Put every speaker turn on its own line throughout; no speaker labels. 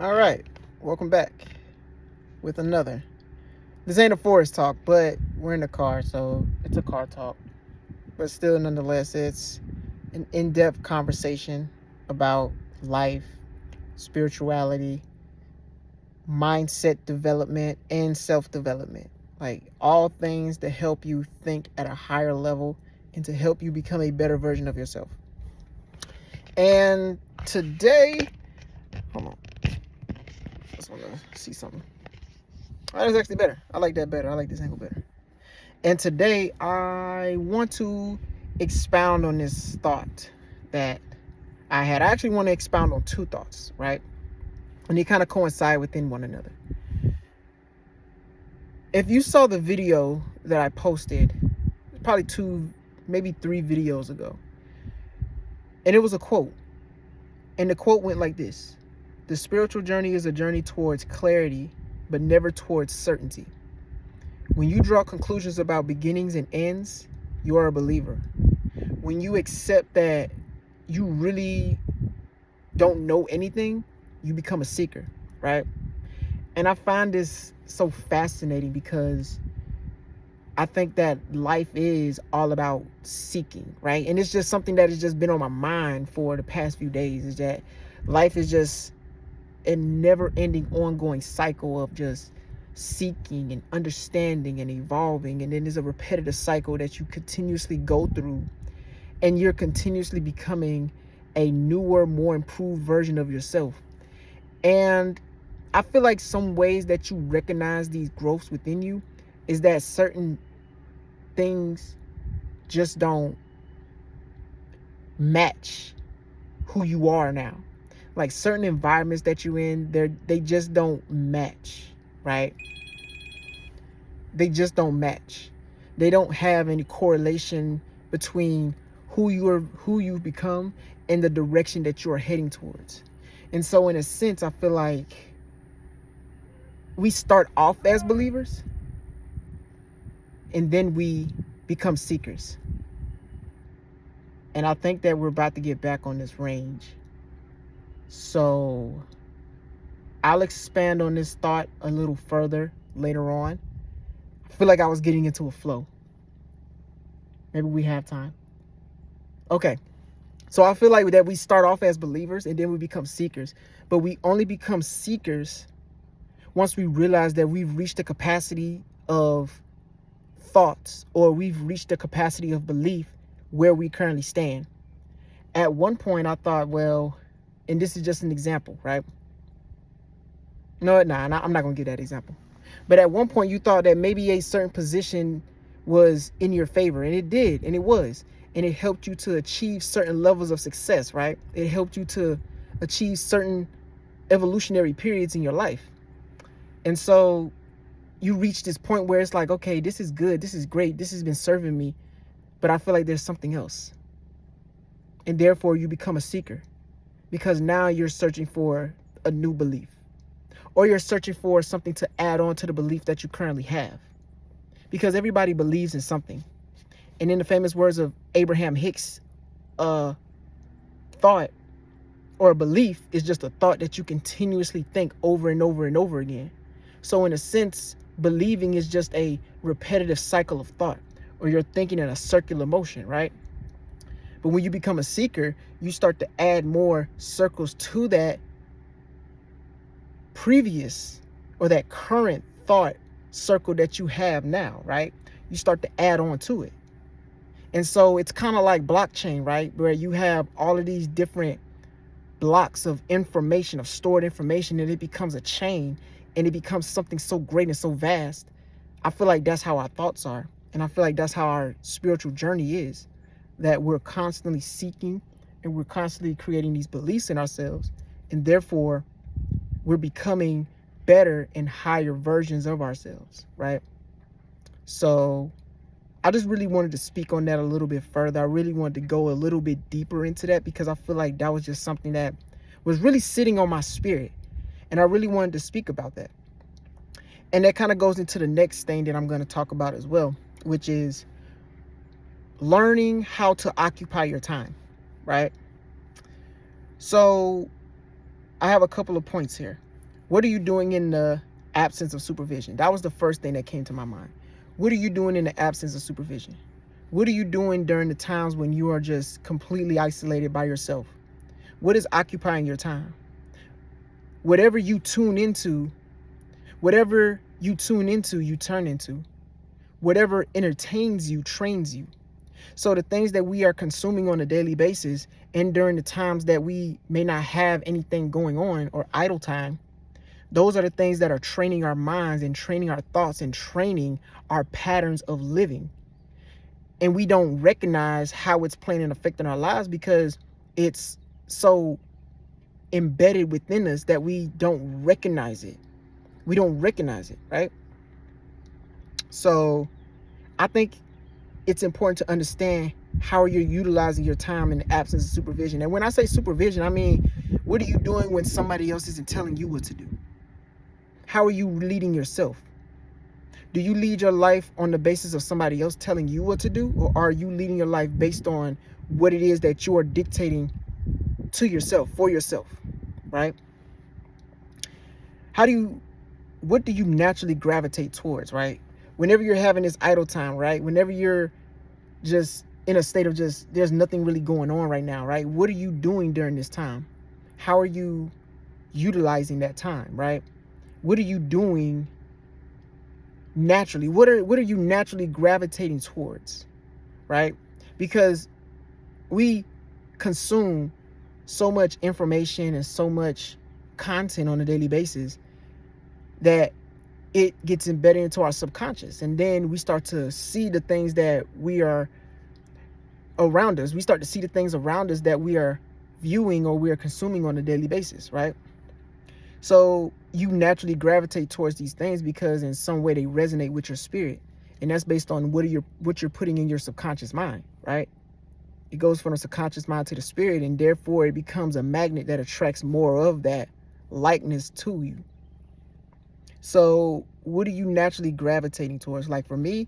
All right, welcome back with another. This ain't a forest talk, but we're in the car, so it's a car talk. But still, nonetheless, it's an in depth conversation about life, spirituality, mindset development, and self development. Like all things that help you think at a higher level and to help you become a better version of yourself. And today, hold on, I just want to see something. Oh, that's actually better. I like that better. I like this angle better. And today I want to expound on this thought that I had. I actually want to expound on two thoughts, right? And they kind of coincide within one another. If you saw the video that I posted, probably 2, maybe 3 videos ago, and it was a quote. And the quote went like this: "The spiritual journey is a journey towards clarity, but never towards certainty. When you draw conclusions about beginnings and ends, you are a believer. When you accept that you really don't know anything, you become a seeker," right? And I find this so fascinating because I think that life is all about seeking, right? And it's just something that has just been on my mind for the past few days, is that life is just a never-ending, ongoing cycle of just seeking and understanding and evolving. And then there's a repetitive cycle that you continuously go through, and you're continuously becoming a newer, more improved version of yourself. And I feel like some ways that you recognize these growths within you is that certain things just don't match who you are now. Like certain environments that you're in, they just don't match, right? They just don't match. They don't have any correlation between who you've become and the direction that you're heading towards. And so in a sense, I feel like we start off as believers and then we become seekers. And I think that we're about to get back on this range. So I'll expand on this thought a little further later on. I feel like I was getting into a flow. Maybe we have time. Okay. So I feel like that we start off as believers and then we become seekers. But we only become seekers once we realize that we've reached the capacity of thoughts, or we've reached the capacity of belief where we currently stand. At one point I thought, well, and this is just an example, right? I'm not going to give that example. But at one point you thought that maybe a certain position was in your favor, and it did, and it was. And it helped you to achieve certain levels of success, right? It helped you to achieve certain evolutionary periods in your life. And so you reach this point where it's like, okay, this is good, this is great, this has been serving me, but I feel like there's something else. And therefore you become a seeker, because now you're searching for a new belief, or you're searching for something to add on to the belief that you currently have, because everybody believes in something. And in the famous words of Abraham Hicks, thought or a belief is just a thought that you continuously think over and over and over again. So in a sense, believing is just a repetitive cycle of thought, or you're thinking in a circular motion, right? But when you become a seeker, you start to add more circles to that previous or that current thought circle that you have now, right? You start to add on to it. And so it's kind of like blockchain, right? Where you have all of these different blocks of information, of stored information, and it becomes a chain, and it becomes something so great and so vast. I feel like that's how our thoughts are. And I feel like that's how our spiritual journey is, that we're constantly seeking and we're constantly creating these beliefs in ourselves. And therefore, we're becoming better and higher versions of ourselves, right? So I just really wanted to speak on that a little bit further. I really wanted to go a little bit deeper into that, because I feel like that was just something that was really sitting on my spirit. And I really wanted to speak about that. And that kind of goes into the next thing that I'm going to talk about as well, which is learning how to occupy your time, right? So I have a couple of points here. What are you doing in the absence of supervision? That was the first thing that came to my mind. What are you doing in the absence of supervision? What are you doing during the times when you are just completely isolated by yourself? What is occupying your time? Whatever you tune into, you turn into. Whatever entertains you, trains you. So the things that we are consuming on a daily basis and during the times that we may not have anything going on or idle time, those are the things that are training our minds and training our thoughts and training our patterns of living. And we don't recognize how it's playing and affecting our lives because it's so embedded within us that we don't recognize it. We don't recognize it, right? So I think it's important to understand how you're utilizing your time in the absence of supervision. And when I say supervision, I mean, what are you doing when somebody else isn't telling you what to do? How are you leading yourself? Do you lead your life on the basis of somebody else telling you what to do? Or are you leading your life based on what it is that you are dictating to yourself, for yourself, right? What do you naturally gravitate towards, right? Whenever you're having this idle time, right? Whenever you're just in a state of just, there's nothing really going on right now, right? What are you doing during this time? How are you utilizing that time, right? What are you doing naturally? What are you naturally gravitating towards, right? Because we consume so much information and so much content on a daily basis that it gets embedded into our subconscious, and then we start to see the things that we are around us. We start to see the things around us that we are viewing or we are consuming on a daily basis, right? So you naturally gravitate towards these things because in some way they resonate with your spirit, and that's based on what you're putting in your subconscious mind, right? It goes from the subconscious mind to the spirit, and therefore it becomes a magnet that attracts more of that likeness to you. So what are you naturally gravitating towards? Like for me,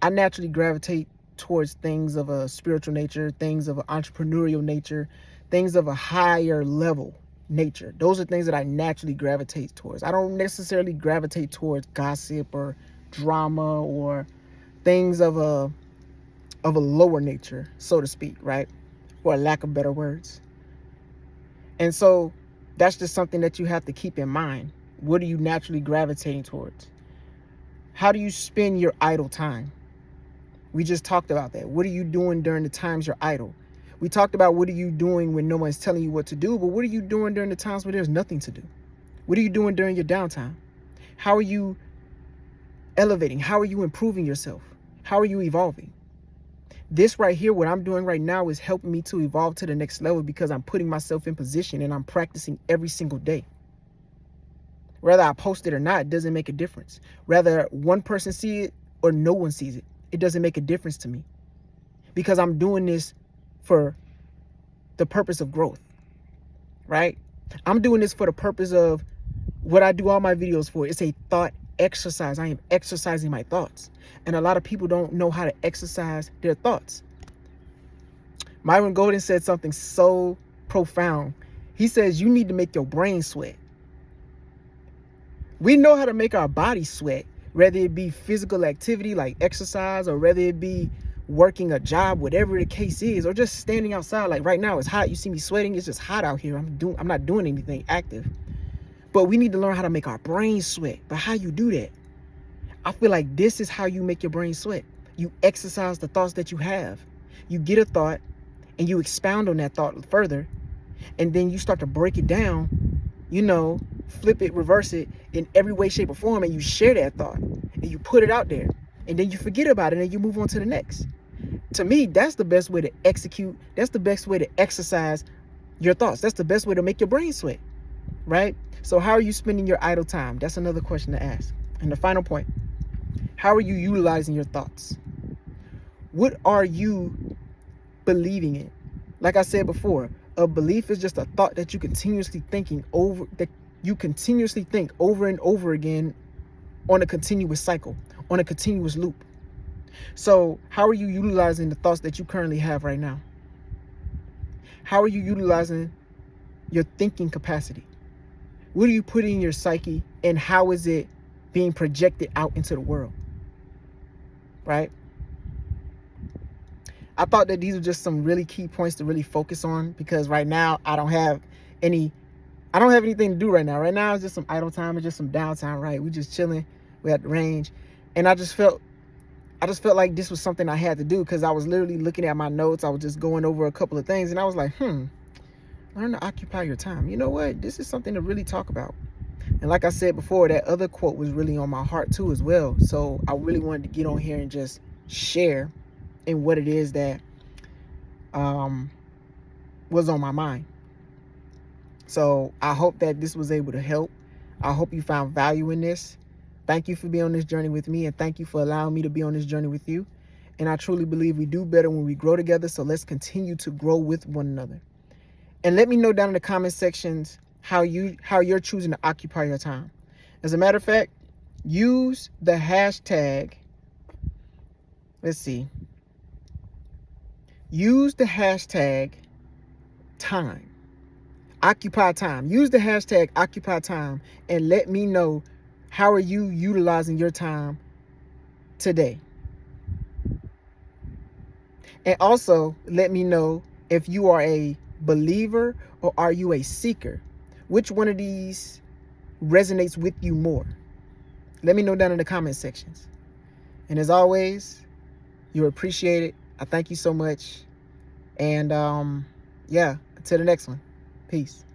I naturally gravitate towards things of a spiritual nature, things of an entrepreneurial nature, things of a higher level nature. Those are things that I naturally gravitate towards. I don't necessarily gravitate towards gossip or drama or things of a lower nature, so to speak, right? For a lack of better words. And so that's just something that you have to keep in mind. What are you naturally gravitating towards? How do you spend your idle time? We just talked about that. What are you doing during the times you're idle? We talked about what are you doing when no one's telling you what to do, but what are you doing during the times where there's nothing to do? What are you doing during your downtime? How are you elevating? How are you improving yourself? How are you evolving? This right here, what I'm doing right now is helping me to evolve to the next level because I'm putting myself in position and I'm practicing every single day. Whether I post it or not, it doesn't make a difference. Whether one person sees it or no one sees it, it doesn't make a difference to me because I'm doing this for the purpose of growth, right? I'm doing this for the purpose of what I do all my videos for. It's a thought exercise. I am exercising my thoughts. And a lot of people don't know how to exercise their thoughts. Myron Golden said something so profound. He says, you need to make your brain sweat. We know how to make our body sweat, whether it be physical activity like exercise or whether it be working a job, whatever the case is, or just standing outside. Like right now, it's hot. You see me sweating. It's just hot out here. I'm not doing anything active. But we need to learn how to make our brain sweat. But how you do that? I feel like this is how you make your brain sweat. You exercise the thoughts that you have. You get a thought and you expound on that thought further. And then you start to break it down, flip it, reverse it in every way, shape, or form. And you share that thought and you put it out there. And then you forget about it and you move on to the next. To me, that's the best way to execute. That's the best way to exercise your thoughts. That's the best way to make your brain sweat, right? So how are you spending your idle time? That's another question to ask. And the final point, how are you utilizing your thoughts? What are you believing in? Like I said before, a belief is just a thought that you continuously think over and over again on a continuous cycle, on a continuous loop. So how are you utilizing the thoughts that you currently have right now? How are you utilizing your thinking capacity? What are you putting in your psyche, and how is it being projected out into the world? Right? I thought that these were just some really key points to really focus on, because right now I don't have anything to do right now. Right now it's just some idle time, it's just some downtime, right? We just chilling. We at the range. And I just felt like this was something I had to do, because I was literally looking at my notes. I was just going over a couple of things, and I was like, learn to occupy your time. You know what? This is something to really talk about. And like I said before, that other quote was really on my heart too as well. So I really wanted to get on here and just share in what it is that was on my mind. So I hope that this was able to help. I hope you found value in this. Thank you for being on this journey with me, and thank you for allowing me to be on this journey with you. And I truly believe we do better when we grow together. So let's continue to grow with one another. And let me know down in the comment sections how you're choosing to occupy your time. As a matter of fact, use the hashtag. Let's see. Use the hashtag time. Occupy time. Use the hashtag occupy time and let me know, how are you utilizing your time today? And also let me know if you are a believer or are you a seeker. Which one of these resonates with you more? Let me know down in the comment sections. And as always, you're appreciated. I thank you so much. And yeah, until the next one. Peace.